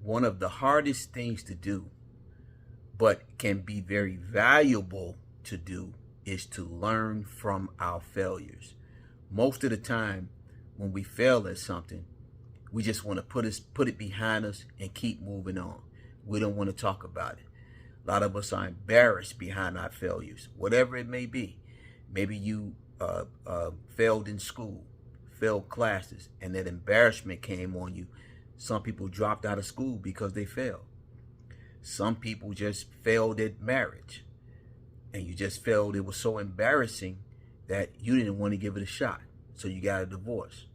One of the hardest things to do, but can be very valuable to do, is to learn from our failures. Most of the time, when we fail at something, we just want to put it behind us and keep moving on. We don't want to talk about it. A lot of us are embarrassed behind our failures, whatever it may be. Maybe you failed in school, failed classes, and that embarrassment came on you. Some people dropped out of school because they failed. Some people just failed at marriage, and you just failed. It was so embarrassing that you didn't want to give it a shot, so you got a divorce.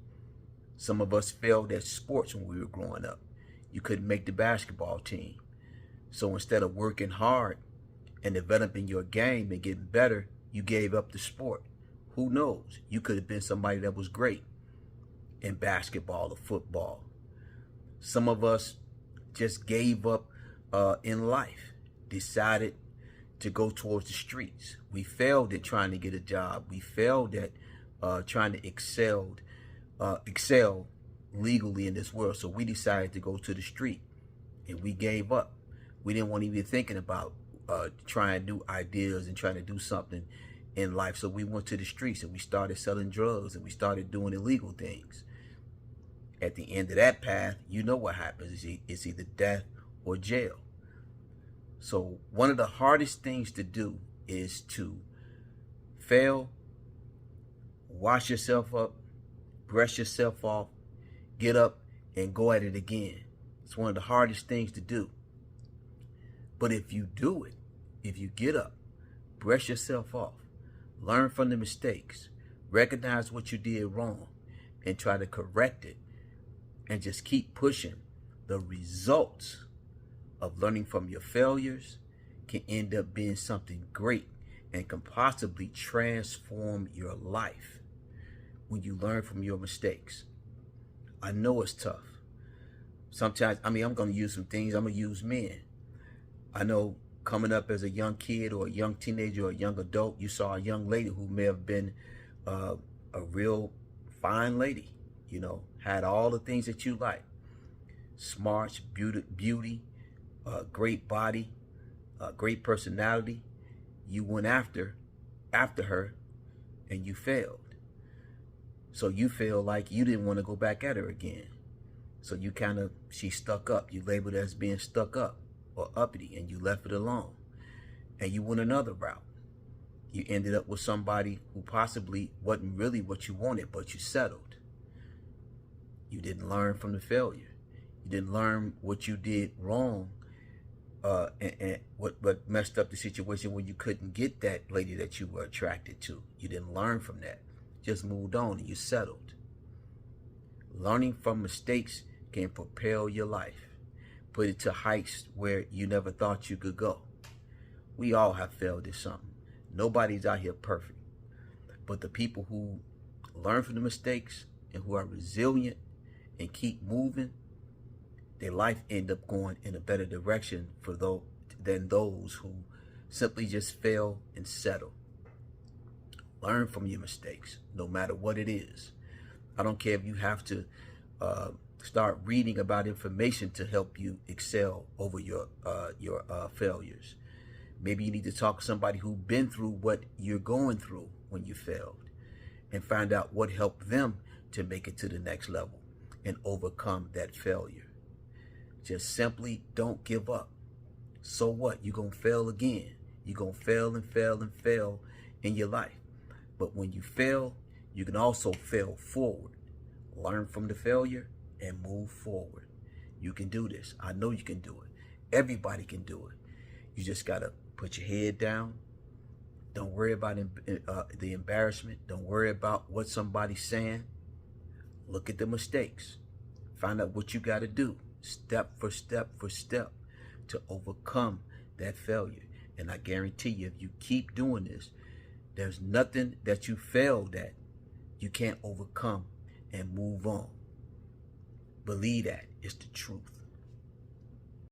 Some of us failed at sports when we were growing up. You couldn't make the basketball team. So instead of working hard and developing your game and getting better, you gave up the sport. Who knows? You could have been somebody that was great in basketball or football. Some of us just gave up in life, decided to go towards the streets. We failed at trying to get a job. We failed at trying to excel legally in this world. So we decided to go to the street, and we gave up. We didn't want to even thinking about trying new ideas and trying to do something in life. So we went to the streets and we started selling drugs and we started doing illegal things. At the end of that path, you know what happens. It's either death or jail. So one of the hardest things to do is to fail, wash yourself up, brush yourself off, get up and go at it again. It's one of the hardest things to do. But if you do it, if you get up, brush yourself off, learn from the mistakes, recognize what you did wrong, and try to correct it, and just keep pushing, the results of learning from your failures can end up being something great and can possibly transform your life when you learn from your mistakes. I know it's tough. Sometimes, I'm going to use some things. I'm going to use men. I know coming up as a young kid or a young teenager or a young adult, you saw a young lady who may have been a real fine lady, you know, had all the things that you like. Smart, beauty, great body, great personality. You went after her and you failed. So you feel like you didn't want to go back at her again. So you she stuck up. You labeled her as being stuck up or uppity, and you left it alone. And you went another route. You ended up with somebody who possibly wasn't really what you wanted, but you settled. You didn't learn from the failure. You didn't learn what you did wrong, and what messed up the situation where you couldn't get that lady that you were attracted to. You didn't learn from that. Just moved on and you settled. Learning from mistakes can propel your life, put it to heights where you never thought you could go. We all have failed at something. Nobody's out here perfect. But the people who learn from the mistakes and who are resilient and keep moving, their life end up going in a better direction than those who simply just fail and settle. Learn from your mistakes, no matter what it is. I don't care if you have to start reading about information to help you excel over your failures. Maybe you need to talk to somebody who's been through what you're going through when you failed and find out what helped them to make it to the next level and overcome that failure. Just simply don't give up. So what? You're going to fail again. You're going to fail and fail and fail in your life. But when you fail, you can also fail forward. Learn from the failure and move forward. You can do this. I know you can do it. Everybody can do it. You just got to put your head down. Don't worry about the embarrassment. Don't worry about what somebody's saying. Look at the mistakes. Find out what you got to do, step for step for step, to overcome that failure. And I guarantee you, if you keep doing this, there's nothing that you failed at you can't overcome and move on. Believe that. It's the truth.